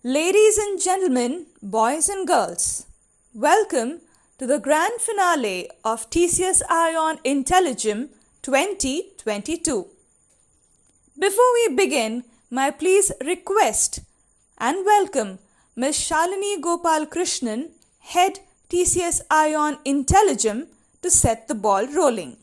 Ladies and gentlemen, boys and girls, welcome to the grand finale of TCS iON IntelliGem 2022. Before we begin, may I please request and welcome Ms. Shalini Gopal Krishnan, Head TCS iON IntelliGem, to set the ball rolling.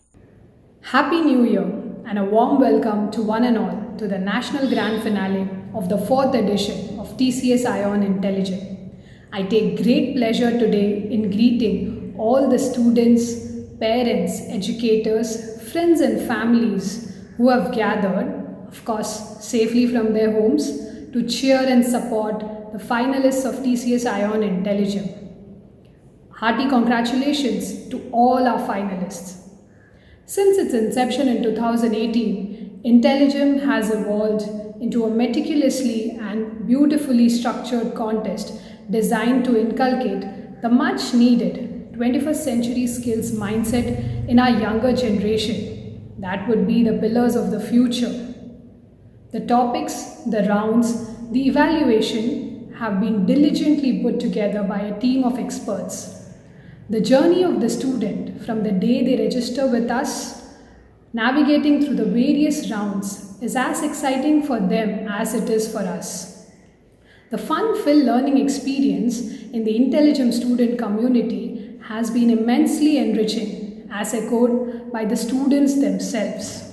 Happy New Year and a warm welcome to one and all to the national grand finale of the 4th edition of TCS iON IntelliGem. I take great pleasure today in greeting all the students, parents, educators, friends and families who have gathered, of course safely from their homes, to cheer and support the finalists of TCS iON IntelliGem. Hearty congratulations to all our finalists. Since its inception in 2018, IntelliGem has evolved into a meticulously and beautifully structured contest designed to inculcate the much needed 21st century skills mindset in our younger generation. That would be the pillars of the future. The topics, the rounds, the evaluation have been diligently put together by a team of experts. The journey of the student from the day they register with us, navigating through the various rounds, is as exciting for them as it is for us. The fun-filled learning experience in the IntelliGem student community has been immensely enriching, as echoed by the students themselves.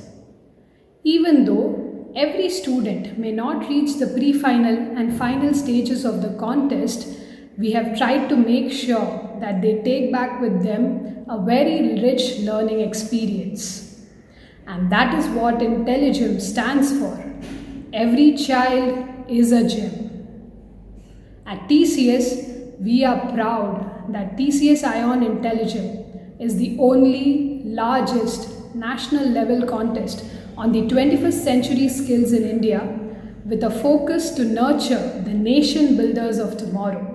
Even though every student may not reach the pre-final and final stages of the contest, we have tried to make sure that they take back with them a very rich learning experience. And that is what IntelliGem stands for. Every child is a gem. At TCS, we are proud that TCS iON IntelliGem is the only largest national level contest on the 21st century skills in India, with a focus to nurture the nation builders of tomorrow.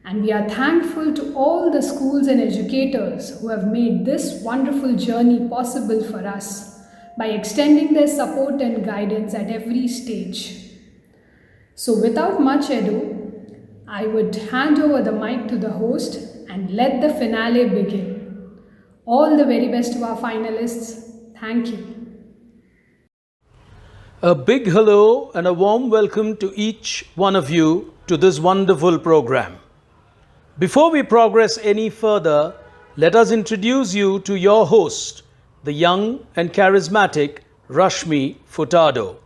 And we are thankful to all the schools and educators who have made this wonderful journey possible for us by extending their support and guidance at every stage. So without much ado, I would hand over the mic to the host and let the finale begin. All the very best to our finalists. Thank you. A big hello and a warm welcome to each one of you to this wonderful program. Before we progress any further, let us introduce you to your host, the young and charismatic Rashmi Furtado.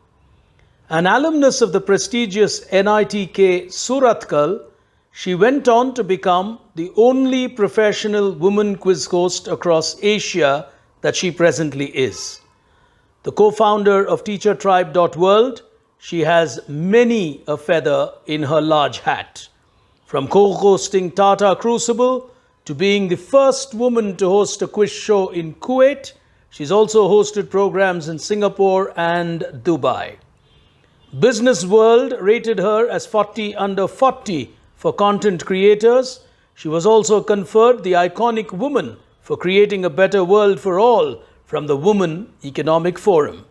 An alumnus of the prestigious NITK Surathkal, she went on to become the only professional woman quiz host across Asia that she presently is. The co-founder of TeacherTribe.world, she has many a feather in her large hat. From co-hosting Tata Crucible to being the first woman to host a quiz show in Kuwait, she's also hosted programs in Singapore and Dubai. Business World rated her as 40 under 40 for content creators. She was also conferred the iconic woman for creating a better world for all from the Women Economic Forum.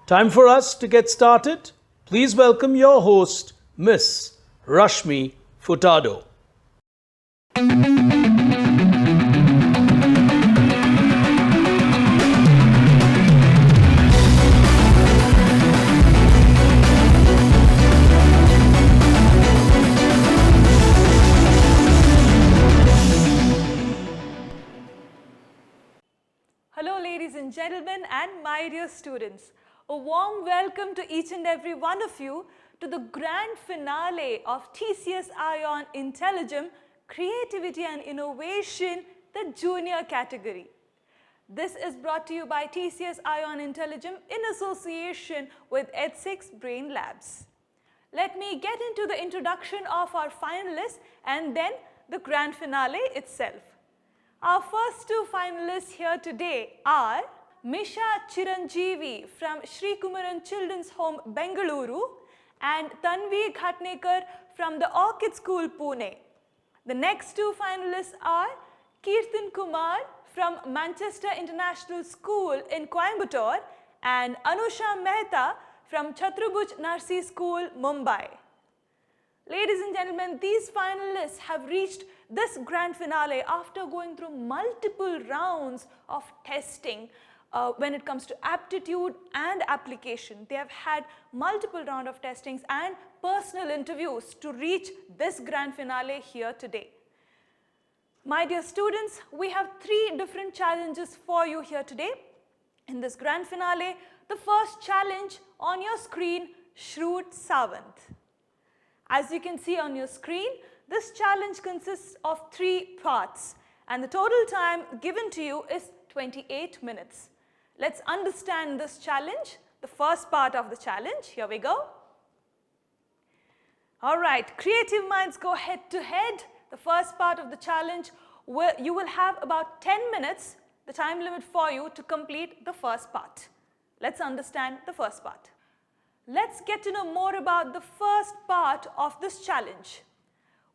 Time for us to get started. Please welcome your host, Miss Rashmi Furtado. Hello ladies and gentlemen and my dear students. A warm welcome to each and every one of you to the grand finale of TCS iON IntelliGem Creativity and Innovation, the junior category. This is brought to you by TCS iON IntelliGem in association with Ed6 Brain Labs. Let me get into the introduction of our finalists and then the grand finale itself. Our first two finalists here today are Misha Chiranjeevi from Sri Kumaran Children's Home, Bengaluru, and Tanvi Ghatnekar from the Orchid School, Pune. The next two finalists are Kirtan Kumar from Manchester International School in Coimbatore and Anusha Mehta from Chhatrabhuj Narsi School, Mumbai. Ladies and gentlemen, these finalists have reached this grand finale after going through multiple rounds of testing when it comes to aptitude and application. They have had multiple rounds of testings and personal interviews to reach this grand finale here today. My dear students, we have 3 different challenges for you here today. In this grand finale, the first challenge on your screen, Shrewd Savant. As you can see on your screen, this challenge consists of 3 parts and the total time given to you is 28 minutes. Let's understand this challenge, the first part of the challenge. Here we go. Alright, creative minds go head to head. The first part of the challenge, where you will have about 10 minutes, the time limit for you to complete the first part. Let's understand the first part. Let's get to know more about the first part of this challenge.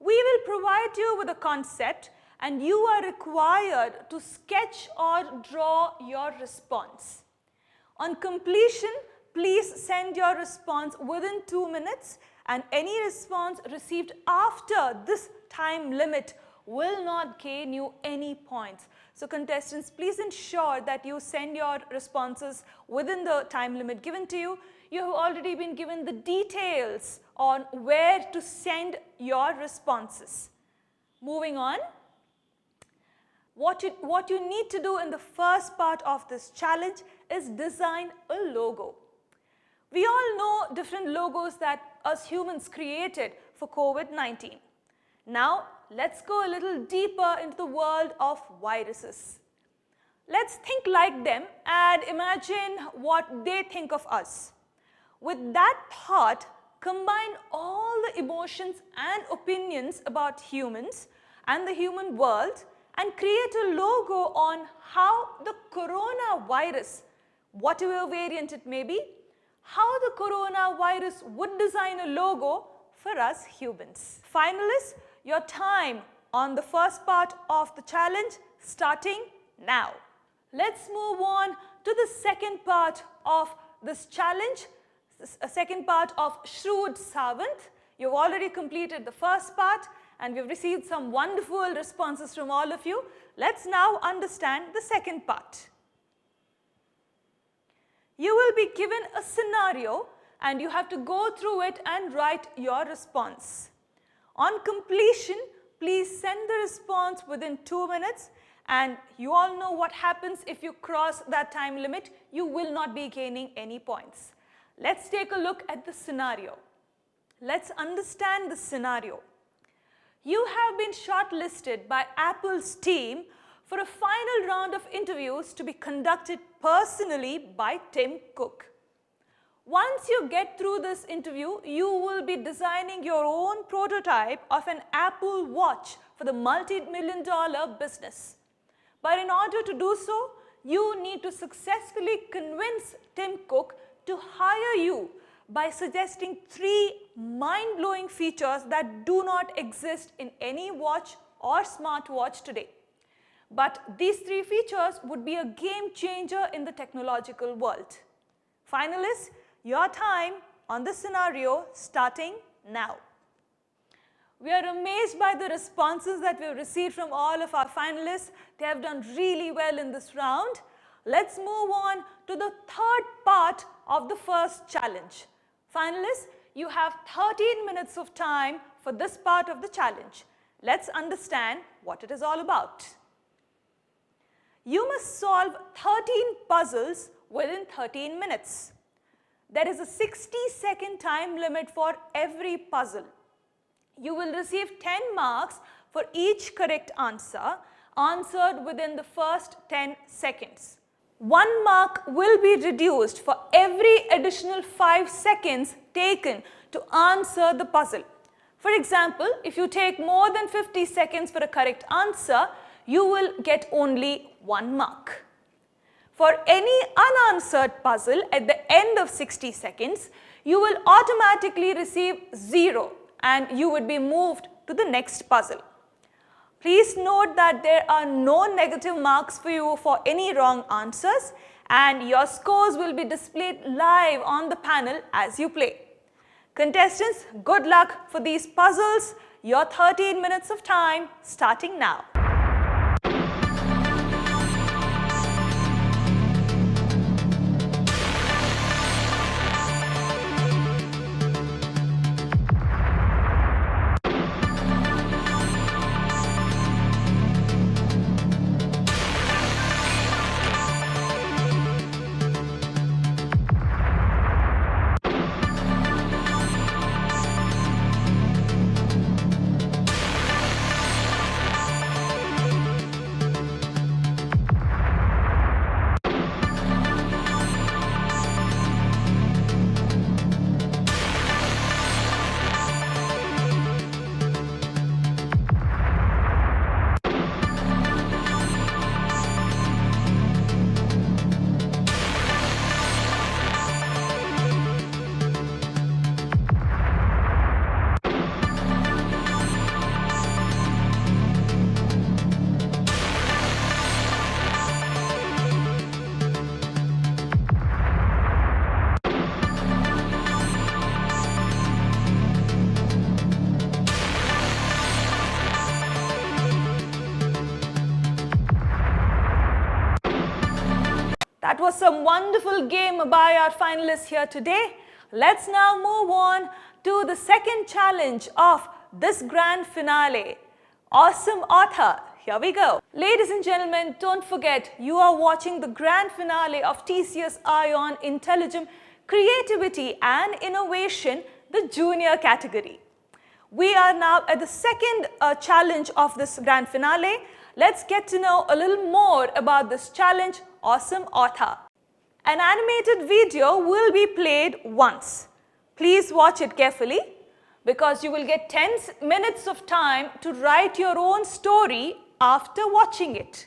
We will provide you with a concept and you are required to sketch or draw your response. On completion, please send your response within 2 minutes and any response received after this time limit will not gain you any points. So contestants, please ensure that you send your responses within the time limit given to you. You have already been given the details on where to send your responses. Moving on, what you need to do in the first part of this challenge is design a logo. We all know different logos that us humans created for COVID-19. Now, let's go a little deeper into the world of viruses. Let's think like them and imagine what they think of us. With that thought, combine all the emotions and opinions about humans and the human world and create a logo on how the coronavirus, whatever variant it may be, how the coronavirus would design a logo for us humans. Finalists, your time on the first part of the challenge starting now. Let's move on to the second part of this challenge, a second part of Shrewd Savant. You've already completed the first part and we've received some wonderful responses from all of you. Let's now understand the second part. You will be given a scenario and you have to go through it and write your response. On completion, please send the response within 2 minutes and you all know what happens if you cross that time limit. You will not be gaining any points. Let's take a look at the scenario. Let's understand the scenario. You have been shortlisted by Apple's team for a final round of interviews to be conducted personally by Tim Cook. Once you get through this interview, you will be designing your own prototype of an Apple Watch for the multi-million-dollar business. But in order to do so, you need to successfully convince Tim Cook to hire you by suggesting 3 mind-blowing features that do not exist in any watch or smartwatch today. But these 3 features would be a game changer in the technological world. Finalists, your time on this scenario starting now. We are amazed by the responses that we have received from all of our finalists. They have done really well in this round. Let's move on to the third part of the first challenge. Finalists, you have 13 minutes of time for this part of the challenge. Let's understand what it is all about. You must solve 13 puzzles within 13 minutes. There is a 60-second time limit for every puzzle. You will receive 10 marks for each correct answer answered within the first 10 seconds. 1 mark will be reduced for every additional 5 seconds taken to answer the puzzle. For example, if you take more than 50 seconds for a correct answer, you will get only 1 mark. For any unanswered puzzle at the end of 60 seconds, you will automatically receive 0 and you would be moved to the next puzzle. Please note that there are no negative marks for you for any wrong answers and your scores will be displayed live on the panel as you play. Contestants, good luck for these puzzles. Your 13 minutes of time starting now. That was some wonderful game by our finalists here today. Let's now move on to the second challenge of this grand finale. Awesome author. Here we go. Ladies and gentlemen, don't forget you are watching the grand finale of TCS iON IntelliGem Creativity and Innovation, the junior category. We are now at the second challenge of this grand finale. Let's get to know a little more about this challenge, Awesome Author. An animated video will be played once. Please watch it carefully because you will get 10 minutes of time to write your own story after watching it.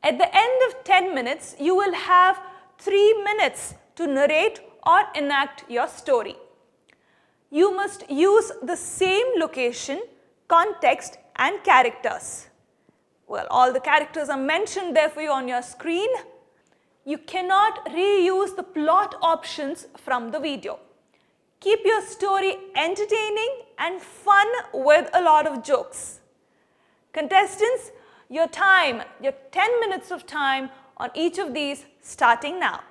At the end of 10 minutes, you will have 3 minutes to narrate or enact your story. You must use the same location, context and characters. Well, all the characters are mentioned there for you on your screen. You cannot reuse the plot options from the video. Keep your story entertaining and fun with a lot of jokes. Contestants, your 10 minutes of time on each of these starting now.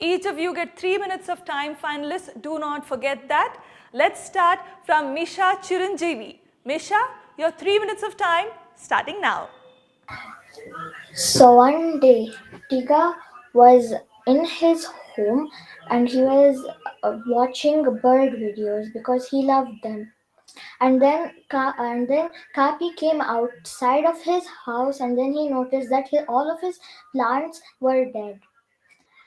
Each of you get 3 minutes of time, finalists. Do not forget that. Let's start from Misha Chiranjeevi. Misha, your 3 minutes of time starting now. So one day, Tiga was in his home and he was watching bird videos because he loved them. And then Kapi came outside of his house and then he noticed that all of his plants were dead.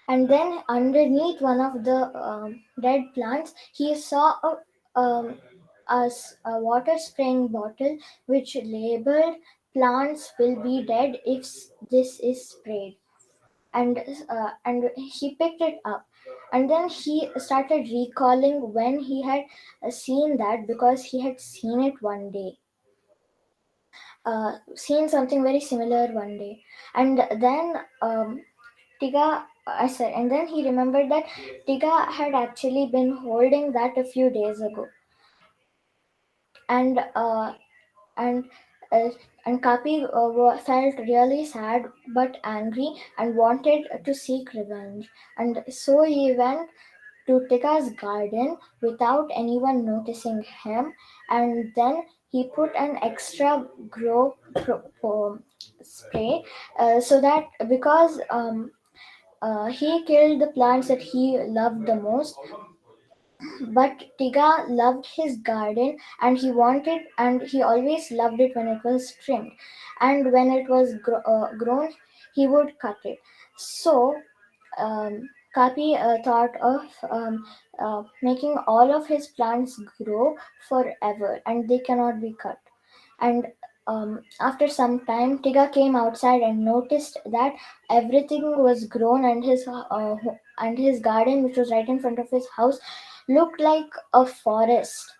And then underneath one of the dead plants, he saw a water spraying bottle which labeled plants will be dead if this is sprayed. And he picked it up, and then he started recalling when he had seen that, because he had seen it one day, seen something very similar one day. And then Tiga, I said, and then he remembered that Tiga had actually been holding that a few days ago, and and uh, and Kapi felt really sad but angry and wanted to seek revenge. And so he went to Tika's garden without anyone noticing him, and then he put an extra spray, so that because he killed the plants that he loved the most. But Tiga loved his garden and he always loved it when it was trimmed. And when it was grown, he would cut it. So Kapi thought of making all of his plants grow forever and they cannot be cut. And after some time, Tiga came outside and noticed that everything was grown, and his garden, which was right in front of his house, looked like a forest.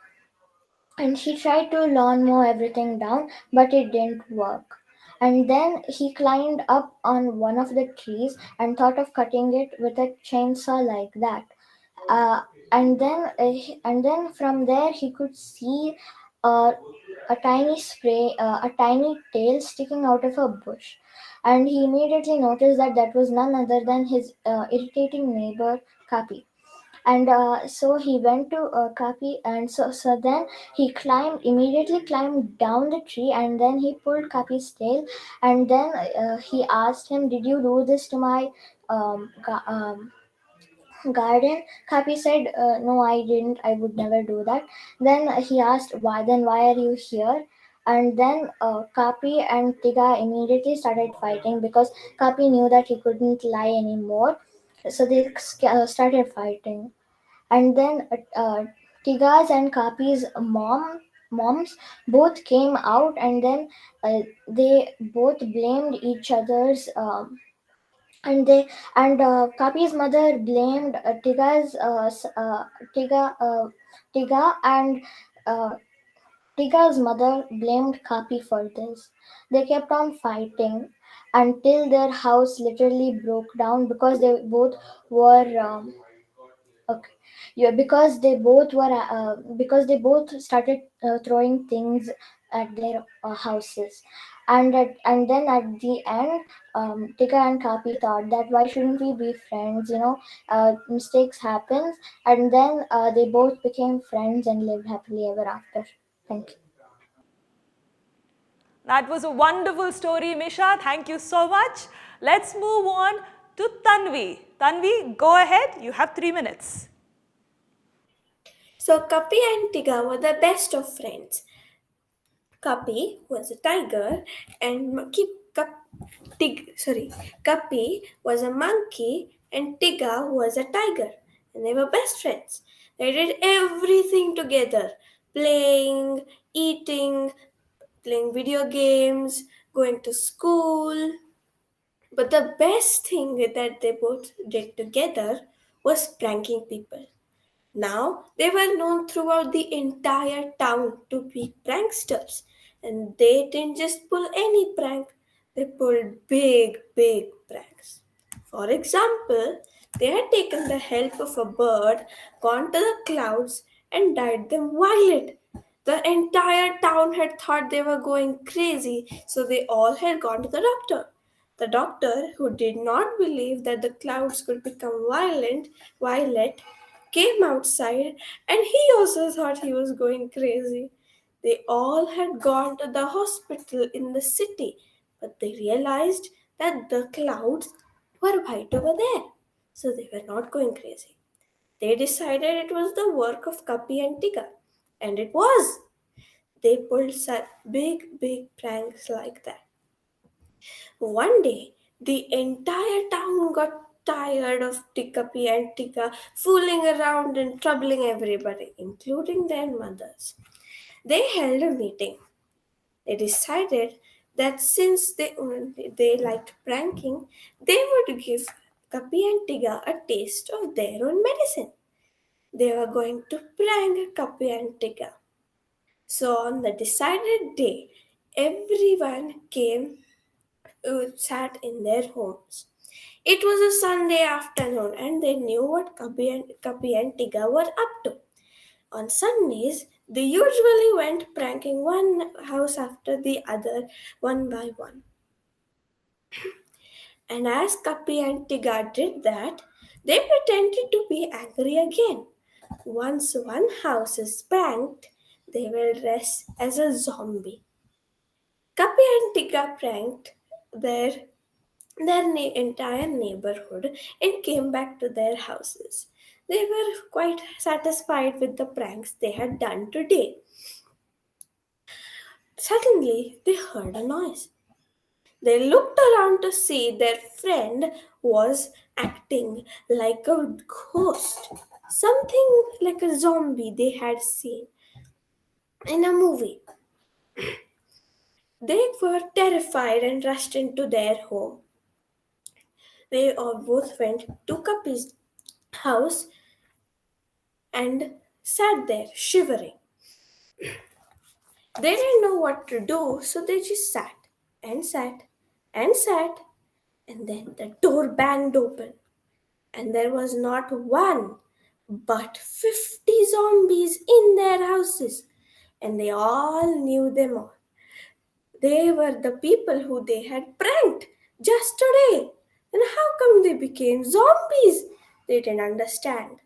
And he tried to lawnmow everything down, but it didn't work. And then he climbed up on one of the trees and thought of cutting it with a chainsaw like that. Uh, and then from there he could see uh, a tiny tail sticking out of a bush. And he immediately noticed that that was none other than his irritating neighbor Kapi. And so he went to Kapi, and so then he immediately climbed down the tree, and then he pulled Kapi's tail, and then he asked him, "Did you do this to my garden?" Kapi said, "No, I didn't. I would never do that." Then he asked, "Why? Then why are you here?" And then Kapi and Tiga immediately started fighting because Kapi knew that he couldn't lie anymore. So they started fighting. And then Tiga's and Kapi's moms both came out, and then they both blamed each other's and they and Kapi's mother blamed Tiga, and uh, Tiga's mother blamed Kapi for this. They kept on fighting until their house literally broke down because they both were okay. Yeah, because they both started throwing things at their houses, and then at the end, Tika and Kapi thought that why shouldn't we be friends? Mistakes happens, and then they both became friends and lived happily ever after. Thank you. That was a wonderful story, Misha. Thank you so much. Let's move on to Tanvi. Tanvi, go ahead. You have 3 minutes. So Kapi and Tiga were the best of friends. Kapi was a tiger and Kapi was a monkey and Tiga was a tiger, and they were best friends. They did everything together, playing, eating, playing video games, going to school. But the best thing that they both did together was pranking people. Now they were known throughout the entire town to be pranksters, and they didn't just pull any prank, they pulled big pranks. For example, they had taken the help of a bird, gone to the clouds, and dyed them violet. The entire town had thought they were going crazy, so they all had gone to the doctor. The doctor, who did not believe that the clouds could become violet, came outside and he also thought he was going crazy. They all had gone to the hospital in the city, but they realized that the clouds were white over there, so they were not going crazy. They decided it was the work of Kapi and Tika, and it was. They pulled such big pranks like that. One day, the entire town got tired of Tikapi and Tika fooling around and troubling everybody, including their mothers. They held a meeting. They decided that since they liked pranking, they would give Kapi and Tiga a taste of their own medicine. They were going to prank Kapi and Tiga. So on the decided day, everyone came sat in their homes. It was a Sunday afternoon and they knew what Kapi and Tiga were up to. On Sundays, they usually went pranking one house after the other, one by one. And as Kapi and Tiga did that, they pretended to be angry again. Once one house is pranked, they will dress as a zombie. Kapi and Tiga pranked their entire neighborhood and came back to their houses. They were quite satisfied with the pranks they had done today. Suddenly, they heard a noise. They looked around to see their friend was acting like a ghost, something like a zombie they had seen in a movie. They were terrified and rushed into their home. They all both went to Kapi's house and sat there shivering. They didn't know what to do, so they just sat and sat and sat, and then the door banged open, and there was not one but 50 zombies in their houses, and they all knew them all. They were the people who they had pranked just today. And how come they became zombies? They didn't understand.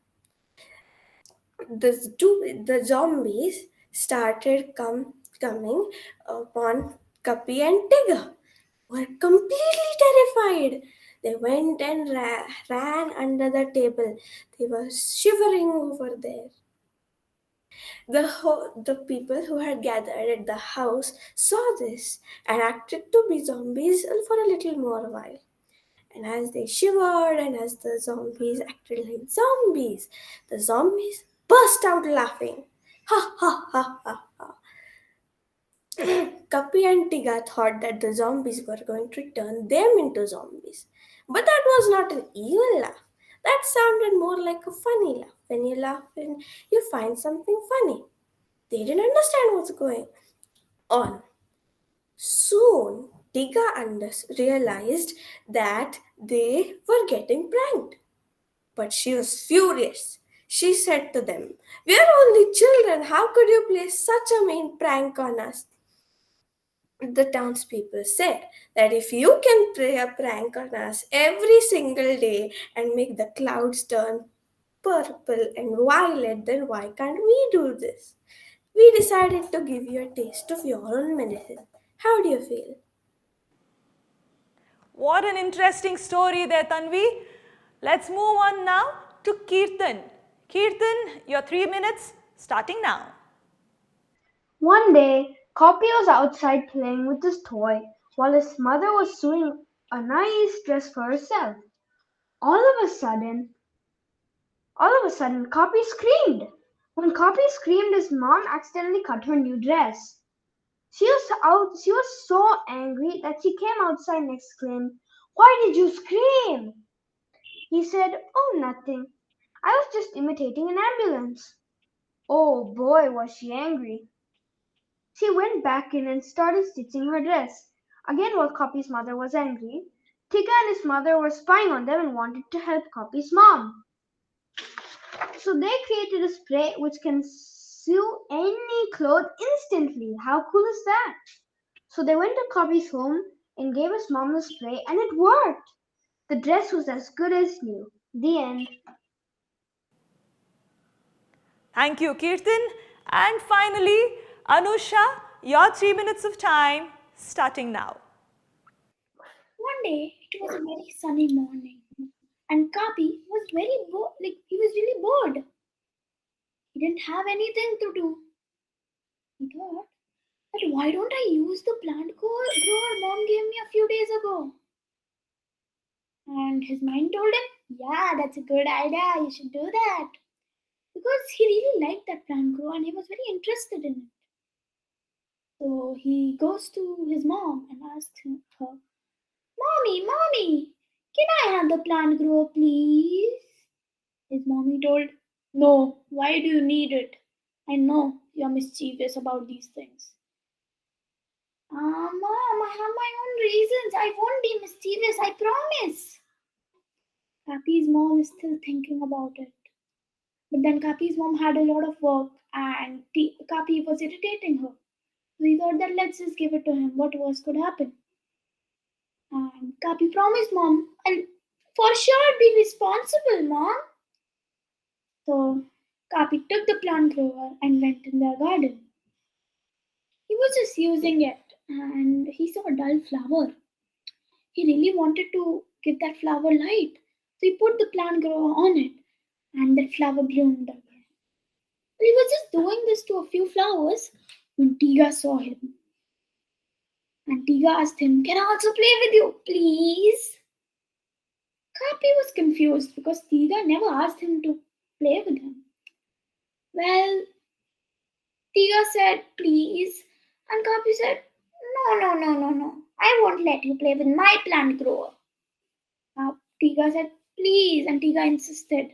The zombies started coming upon Kapi and Tigger, were completely terrified. They went and ran under the table. They were shivering over there. The people who had gathered at the house saw this and acted to be zombies for a little more while. And as they shivered and as the zombies acted like zombies, the zombies burst out laughing. Ha ha ha ha ha. Kapi and Tiga thought that the zombies were going to turn them into zombies. But that was not an evil laugh. That sounded more like a funny laugh. When you laugh and you find something funny. They didn't understand what's going on. Soon, realized that they were getting pranked. But she was furious. She said to them, "We are only children. How could you play such a mean prank on us?" The townspeople said that if you can play a prank on us every single day and make the clouds turn purple and violet, then why can't we do this? We decided to give you a taste of your own medicine. How do you feel? What an interesting story there, Tanvi. Let's move on now to Kirtan. Kirtan, your 3 minutes starting now. One day, Kopi was outside playing with his toy while his mother was sewing a nice dress for herself. All of a sudden, Kopi screamed. When Kopi screamed, his mom accidentally cut her new dress. She was so angry that she came outside and exclaimed, "Why did you scream?" He said, "Oh, nothing. I was just imitating an ambulance." Oh boy, was she angry. She went back in and started stitching her dress. Again, while Kopi's mother was angry, Tika and his mother were spying on them and wanted to help Kopi's mom. So they created a spray which can sew any cloth instantly. How cool is that? So they went to Kopi's home and gave his mom the spray, and it worked. The dress was as good as new. The end. Thank you, Kirtan. And finally, Anusha, your 3 minutes of time starting now. One day, it was a very sunny morning, and Kapi was very bored. Like he was really bored. He didn't have anything to do. He thought that why don't I use the plant grower mom gave me a few days ago? And his mind told him, yeah, that's a good idea. You should do that because he really liked that plant grower and he was very interested in it. So he goes to his mom and asks her, Mommy, can I have the plant grower, please? His mommy told, no, why do you need it? I know you're mischievous about these things. Mom, I have my own reasons. I won't be mischievous, I promise. Kapi's mom is still thinking about it. But then Kapi's mom had a lot of work and Kapi was irritating her. So he thought that let's just give it to him. What worse could happen? And Kapi promised mom, and for sure be responsible, mom. So Kapi took the plant grower and went in their garden. He was just using it and he saw a dull flower. He really wanted to give that flower light. So he put the plant grower on it and that flower bloomed again. He was just doing this to a few flowers when Tiga saw him. And Tiga asked him, can I also play with you, please? Kapi was confused because Tiga never asked him to play with him. Well, Tiga said, please. And Kapi said, no. I won't let you play with my plant grower. Tiga said, please. And Tiga insisted.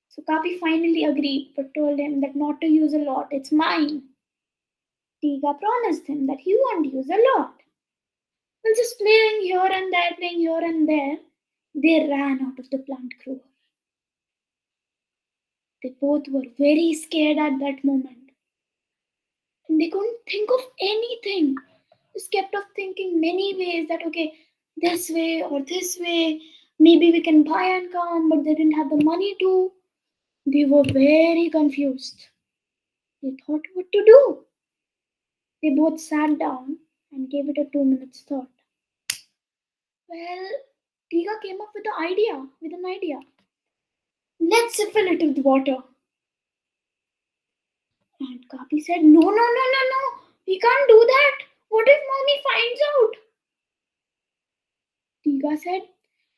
So Kapi finally agreed, but told him that not to use a lot. It's mine. Tiga promised him that he won't use a lot. Well, just playing here and there, they ran out of the plant grower. They both were very scared at that moment. And they couldn't think of anything. Just kept of thinking many ways that, okay, this way or this way, maybe we can buy and come, but they didn't have the money to. They were very confused. They thought what to do. They both sat down and gave it a 2 minutes thought. Well, Tiga came up with an idea. Let's fill it with water. And Kapi said, no. We can't do that. What if mommy finds out? Tiga said,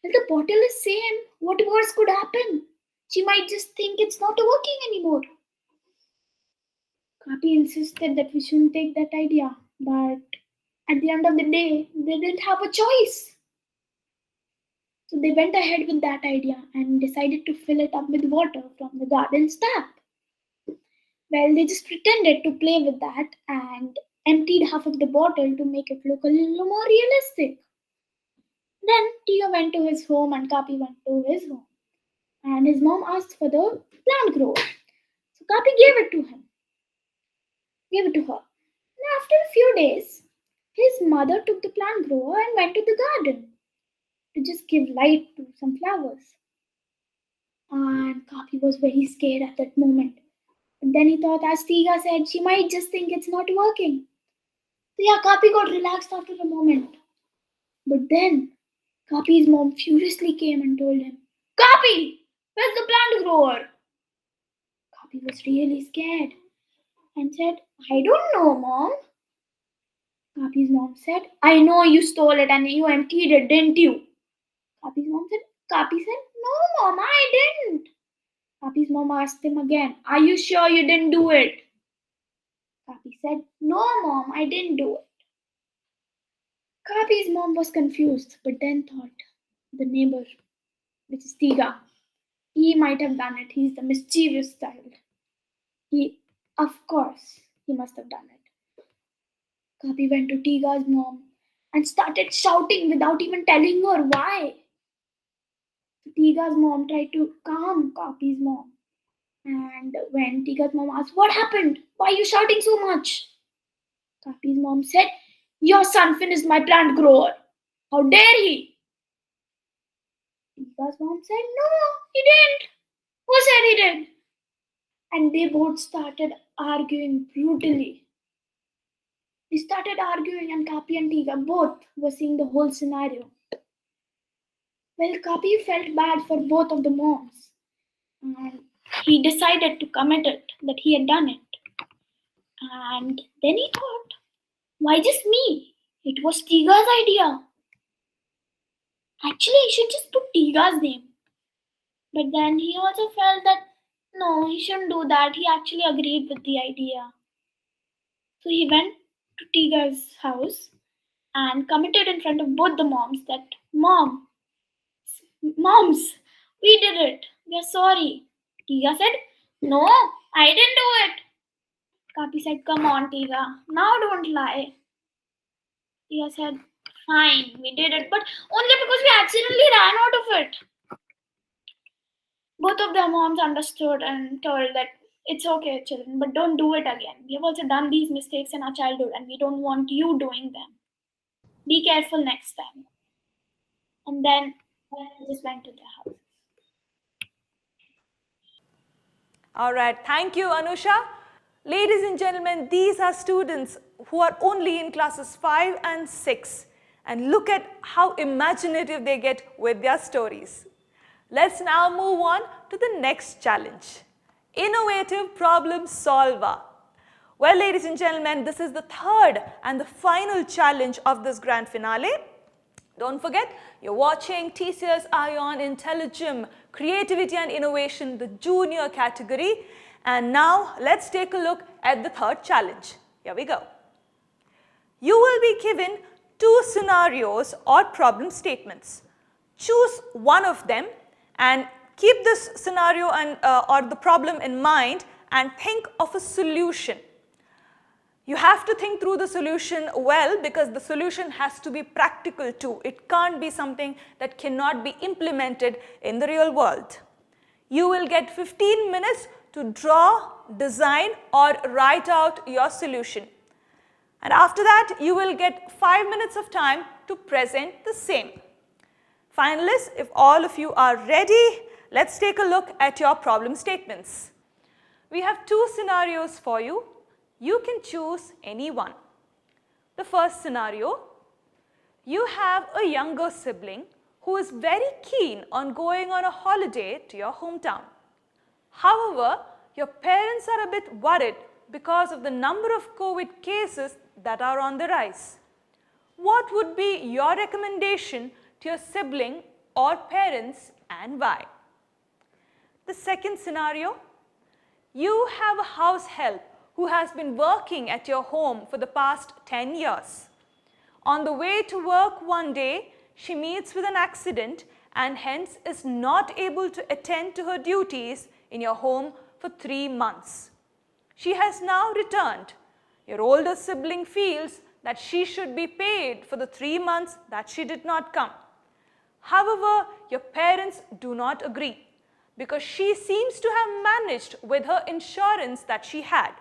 well, the bottle is same. What worse could happen? She might just think it's not working anymore. Kapi insisted that we shouldn't take that idea. But at the end of the day, they didn't have a choice. So they went ahead with that idea and decided to fill it up with water from the garden's tap. Well, they just pretended to play with that and emptied half of the bottle to make it look a little more realistic. Then Tiga went to his home and Kapi went to his home. And his mom asked for the plant grower. So Kapi gave it to her. And after a few days, his mother took the plant grower and went to the garden to just give light to some flowers. And Kapi was very scared at that moment. But then he thought, as Tiga said, she might just think it's not working. So yeah, Kapi got relaxed after a moment. But then Kapi's mom furiously came and told him, Kapi, where's the plant grower? Kapi was really scared and said, I don't know, Mom. Kapi's mom said, I know you stole it and you emptied it, didn't you? Kapi said, no, Mom, I didn't. Kapi's mom asked him again, are you sure you didn't do it? Kapi said, no, Mom, I didn't do it. Kapi's mom was confused, but then thought, the neighbor, which is Tiga, he might have done it. He's the mischievous child. Of course, he must have done it. Kapi went to Tiga's mom and started shouting without even telling her why. Tiga's mom tried to calm Kapi's mom. And when Tiga's mom asked, what happened? Why are you shouting so much? Kapi's mom said, your son finished my plant grower. How dare he? Tiga's mom said, no, he didn't. Who said he did? And they both started arguing brutally. They started arguing, and Kapi and Tiga both were seeing the whole scenario. Well, Kapi felt bad for both of the moms. And he decided to commit it, that he had done it. And then he thought, why just me? It was Tiga's idea. Actually, I should just put Tiga's name. But then he also felt that no, he shouldn't do that. He actually agreed with the idea. So he went to Tiga's house and committed in front of both the moms that, moms, we did it. We are sorry. Tiga said, no, I didn't do it. Kapi said, come on, Tiga, now don't lie. Tiga said, fine, we did it, but only because we accidentally ran out of it. Both of their moms understood and told that it's okay, children, but don't do it again. We have also done these mistakes in our childhood and we don't want you doing them. Be careful next time. And then they just went to their house. All right, thank you, Anusha. Ladies and gentlemen, these are students who are only in classes 5 and 6. And look at how imaginative they get with their stories. Let's now move on to the next challenge. Innovative problem solver. Well, ladies and gentlemen, this is the third and the final challenge of this grand finale. Don't forget, you're watching TCS iON IntelliGem Creativity and Innovation, the junior category. And now let's take a look at the third challenge. Here we go. You will be given 2 scenarios or problem statements. Choose one of them and keep this scenario and or the problem in mind and think of a solution. You have to think through the solution well because the solution has to be practical too. It can't be something that cannot be implemented in the real world. You will get 15 minutes to draw, design or write out your solution. And after that, you will get 5 minutes of time to present the same. Finalists, if all of you are ready, let's take a look at your problem statements. We have 2 scenarios for you. You can choose any one. The first scenario, you have a younger sibling who is very keen on going on a holiday to your hometown. However, your parents are a bit worried because of the number of COVID cases that are on the rise. What would be your recommendation to your sibling or parents and why? The second scenario, you have a house help who has been working at your home for the past 10 years. On the way to work one day, she meets with an accident and hence is not able to attend to her duties in your home for 3 months. She has now returned. Your older sibling feels that she should be paid for the 3 months that she did not come. However, your parents do not agree because she seems to have managed with her insurance that she had.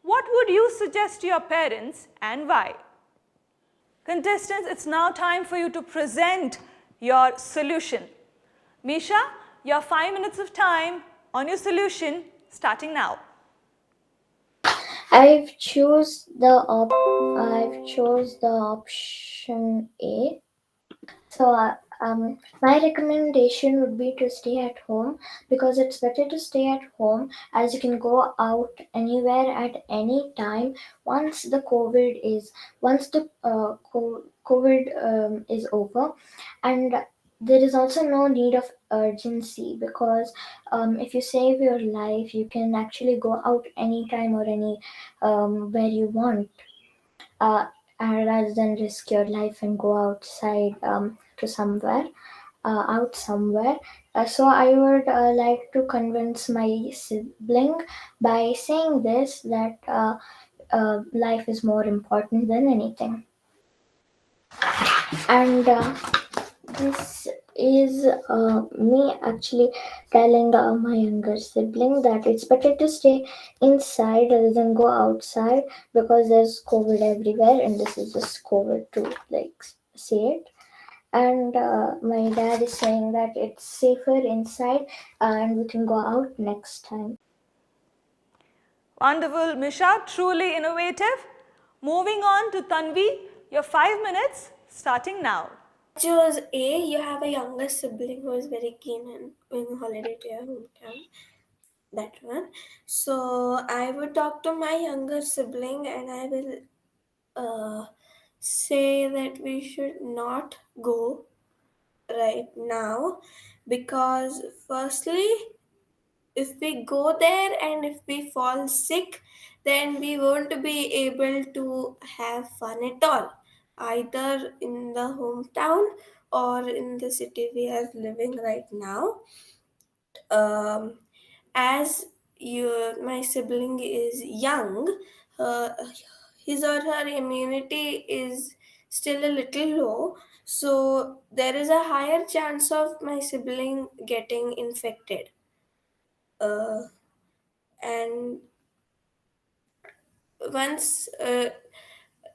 What would you suggest to your parents and why? Contestants, it's now time for you to present your solution. Misha, you have 5 minutes of time on your solution starting now. I've chose the option A. So my recommendation would be to stay at home because it's better to stay at home as you can go out anywhere at any time once the COVID is over, and there is also no need of urgency because if you save your life, you can actually go out anytime or any where you want. Rather than risk your life and go outside to somewhere, out somewhere. So I would like to convince my sibling by saying this that life is more important than anything. And this is me actually telling my younger sibling that it's better to stay inside rather than go outside because there's COVID everywhere and this is just COVID too, like see it. And my dad is saying that it's safer inside and we can go out next time. Wonderful, Misha, truly innovative. Moving on to Tanvi, your 5 minutes starting now. Choose A. You have a younger sibling who is very keen on going on holiday to your hometown. That one. So I would talk to my younger sibling and I will say that we should not go right now because, firstly, if we go there and if we fall sick, then we won't be able to have fun at all, either in the hometown or in the city we are living right now. Um, as my sibling is young, uh, his or her immunity is still a little low, so there is a higher chance of my sibling getting infected. And once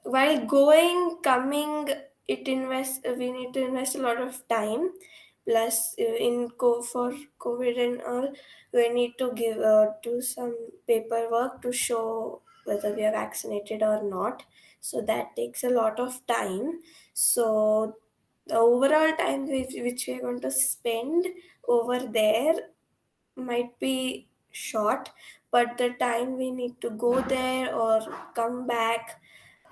while going coming, we need to invest a lot of time, plus for covid and all, we need to give do some paperwork to show whether we are vaccinated or not, so that takes a lot of time. So the overall time which we are going to spend over there might be short, but the time we need to go there or come back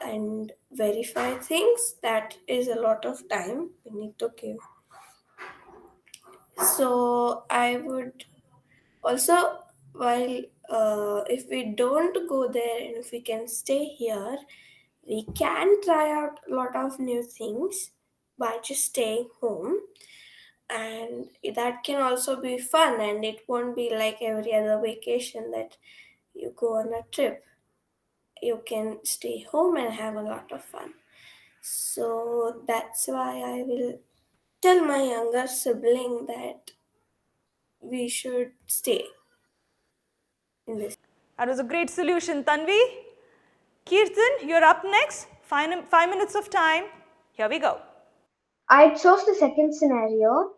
and verify things, that is a lot of time we need to give. So I would also, while if we don't go there and if we can stay here, we can try out a lot of new things by just staying home, and that can also be fun, and it won't be like every other vacation that you go on a trip. You can stay home and have a lot of fun. So that's why I will tell my younger sibling that we should stay in this. That was a great solution, Tanvi. Kirtan, you're up next. 5 minutes of time. Here we go. I chose the second scenario.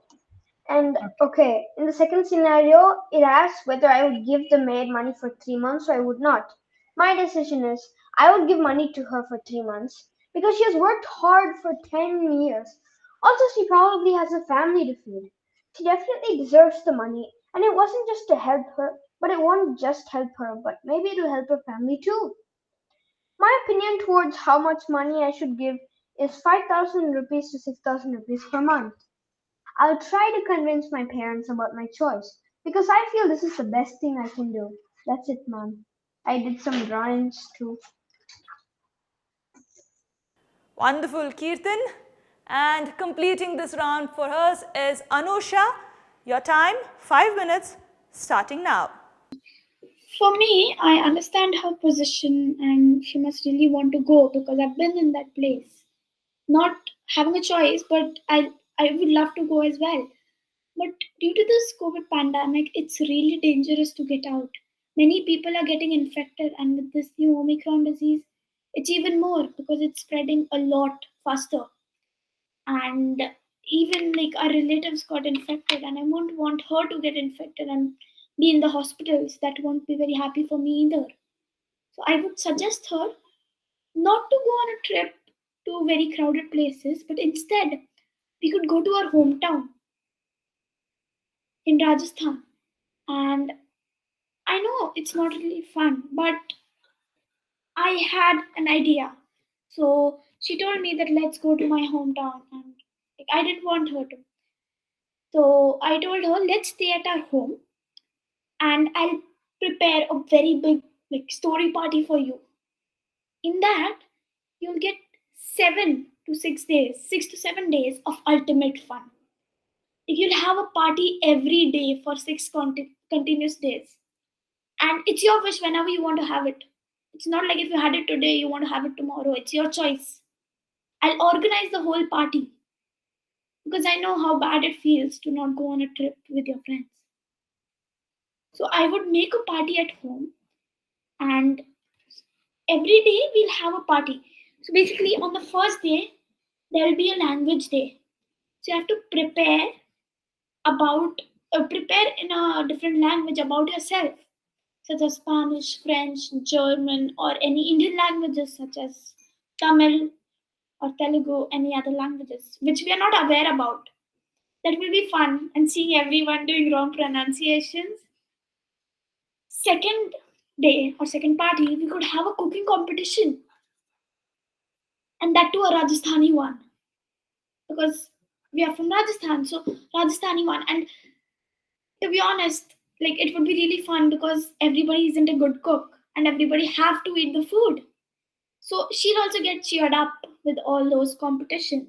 And okay, in the second scenario, it asks whether I would give the maid money for 3 months or I would not. My decision is I would give money to her for 3 months because she has worked hard for 10 years. Also, she probably has a family to feed. She definitely deserves the money, and it wasn't just to help her, but it won't just help her, but maybe it'll help her family too. My opinion towards how much money I should give is 5,000 rupees to 6,000 rupees per month. I'll try to convince my parents about my choice because I feel this is the best thing I can do. That's it, mom. I did some drawings too. Wonderful, Kirtan. And completing this round for us is Anusha. Your time, 5 minutes, starting now. For me, I understand her position and she must really want to go because I've been in that place. Not having a choice, but I would love to go as well. But due to this COVID pandemic, it's really dangerous to get out. Many people are getting infected, and with this new Omicron disease, it's even more because it's spreading a lot faster. And even like our relatives got infected, and I won't want her to get infected and be in the hospitals. That won't be very happy for me either. So I would suggest her not to go on a trip to very crowded places, but instead we could go to our hometown in Rajasthan. And I know it's not really fun, but I had an idea. So she told me that let's go to my hometown, and like, I didn't want her to. So I told her let's stay at our home, and I'll prepare a very big like story party for you. In that, you'll get 7 to 6 days, 6 to 7 days of ultimate fun. Like, you'll have a party every day for continuous days. And it's your wish whenever you want to have it. It's not like if you had it today, you want to have it tomorrow. It's your choice. I'll organize the whole party because I know how bad it feels to not go on a trip with your friends. So I would make a party at home, and every day we'll have a party. So basically, on the first day, there will be a language day. So you have to about prepare in a different language about yourself, such as Spanish, French, German, or any Indian languages such as Tamil or Telugu, any other languages which we are not aware about. That will be fun, and seeing everyone doing wrong pronunciations. Second day or second party, we could have a cooking competition, and that too a Rajasthani one, because we are from Rajasthan, so Rajasthani one. And to be honest, like it would be really fun because everybody isn't a good cook and everybody have to eat the food. So she'll also get cheered up with all those competitions.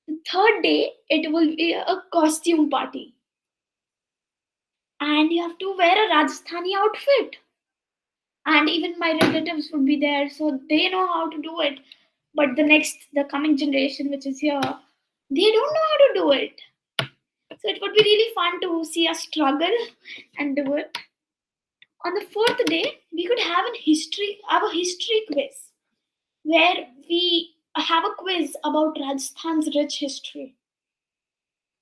The third day, it will be a costume party. And you have to wear a Rajasthani outfit. And even my relatives would be there, so they know how to do it. But the coming generation, which is here, they don't know how to do it. So it would be really fun to see us struggle and do it. On the fourth day, we could have a history quiz where we have a quiz about Rajasthan's rich history.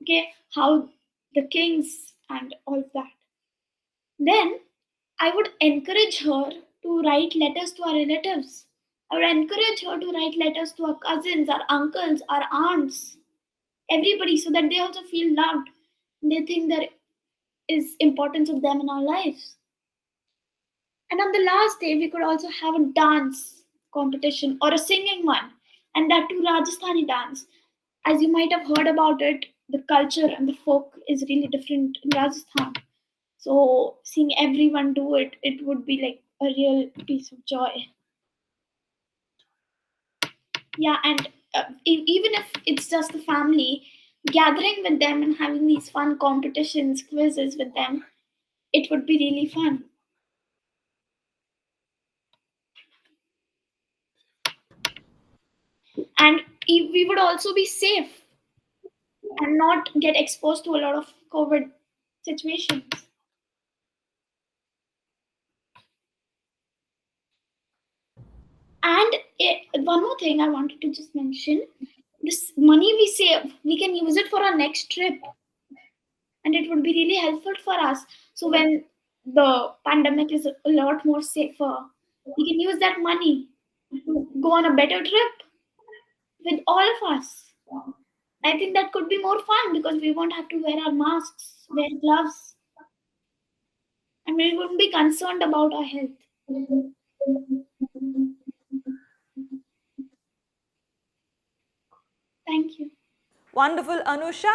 Okay, how the kings and all of that. Then I would encourage her to write letters to our relatives. I would encourage her to write letters to our cousins, our uncles, our aunts, everybody, so that they also feel loved. They think there is importance of them in our lives. And on the last day, we could also have a dance competition or a singing one, and that too Rajasthani dance. As you might have heard about it, the culture and the folk is really different in Rajasthan. So seeing everyone do it, it would be like a real piece of joy. Yeah, and even if it's just the family, gathering with them and having these fun competitions, quizzes with them, it would be really fun. And we would also be safe and not get exposed to a lot of COVID situations. And one more thing I wanted to just mention, this money we save, we can use it for our next trip, and it would be really helpful for us. So when the pandemic is a lot more safer, we can use that money to go on a better trip with all of us. I think that could be more fun because we won't have to wear our masks, wear gloves, and we wouldn't be concerned about our health. Thank you. Wonderful, Anusha.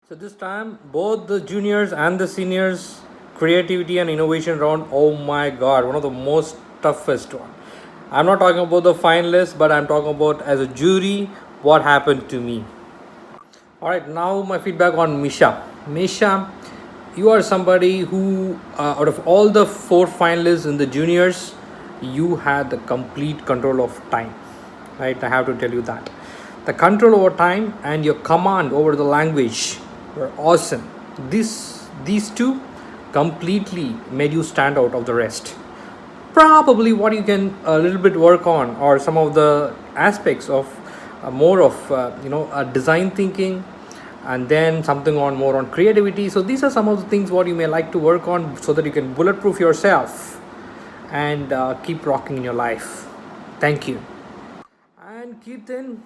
So this time, both the juniors and the seniors, creativity and innovation round. Oh my God, one of the most toughest one. I'm not talking about the finalists, but I'm talking about as a jury what happened to me. All right, now my feedback on Misha. Misha, you are somebody who, out of all the four finalists in the juniors, you had the complete control of time. Right, I have to tell you that. The control over time and your command over the language were awesome. These two completely made you stand out of the rest. Probably what you can a little bit work on, or some of the aspects of more of design thinking, and then something on more on creativity. So these are some of the things what you may like to work on, so that you can bulletproof yourself and keep rocking in your life. Thank you. And Keaton,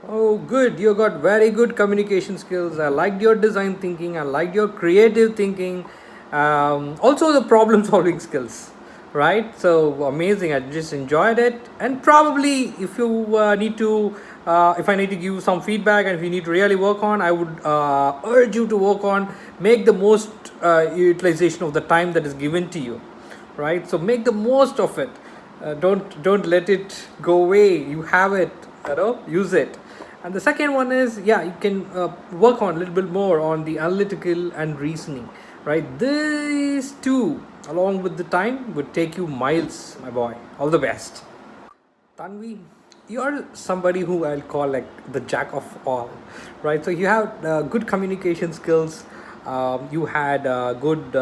oh good, you got very good communication skills. I liked your design thinking, I liked your creative thinking, also the problem solving skills, right? So amazing, I just enjoyed it. And probably if you need to if I need to give you some feedback, and if you need to really work on, I would urge you to work on, make the most utilization of the time that is given to you, right? So make the most of it. Don't let it go away. You have it, use it. And the second one is, yeah, you can work on a little bit more on the analytical and reasoning, right? These two along with the time would take you miles, my boy. All the best. Tanvi, you're somebody who I'll call like the jack of all, right? So you have good communication skills. You had good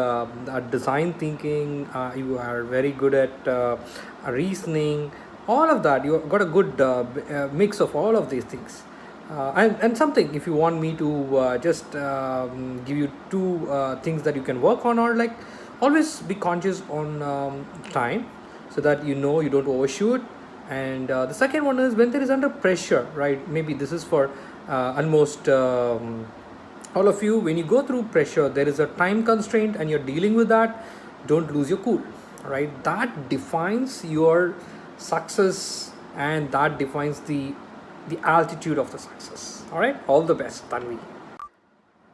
design thinking. You are very good at reasoning. all of that, you got a good mix of all of these things. And something, if you want me to just give you two things that you can work on, or like always be conscious on time, so that you know you don't overshoot. And the second one is when there is under pressure, right? Maybe this is for almost all of you. When you go through pressure, there is a time constraint and you're dealing with that. Don't lose your cool, right? That defines your success, and that defines the altitude of the success. All right, all the best, Tanvi.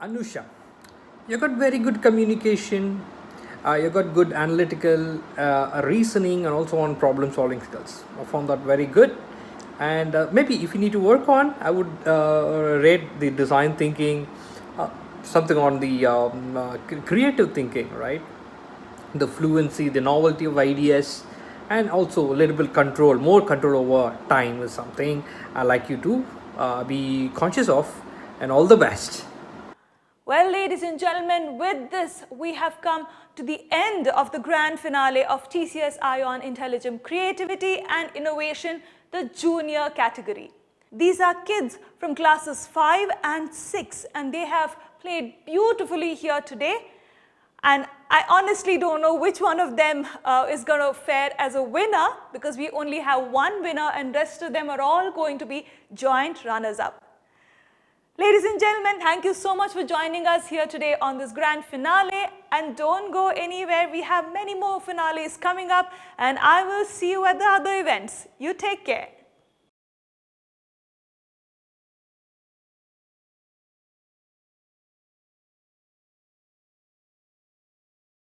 Anusha, you got very good communication, you got good analytical reasoning, and also on problem solving skills. I found that very good. And maybe if you need to work on, I would rate the design thinking, something on the creative thinking, right? The fluency, the novelty of ideas, and also a little bit control, more control over time is something I like you to be conscious of. And all the best. Well, ladies and gentlemen, with this, we have come to the end of the grand finale of TCS iON IntelliGem Creativity and Innovation, the junior category. These are kids from classes 5 and 6, and they have played beautifully here today. And I honestly don't know which one of them is going to fare as a winner, because we only have one winner and rest of them are all going to be joint runners-up. Ladies and gentlemen, thank you so much for joining us here today on this grand finale. And don't go anywhere. We have many more finales coming up, and I will see you at the other events. You take care.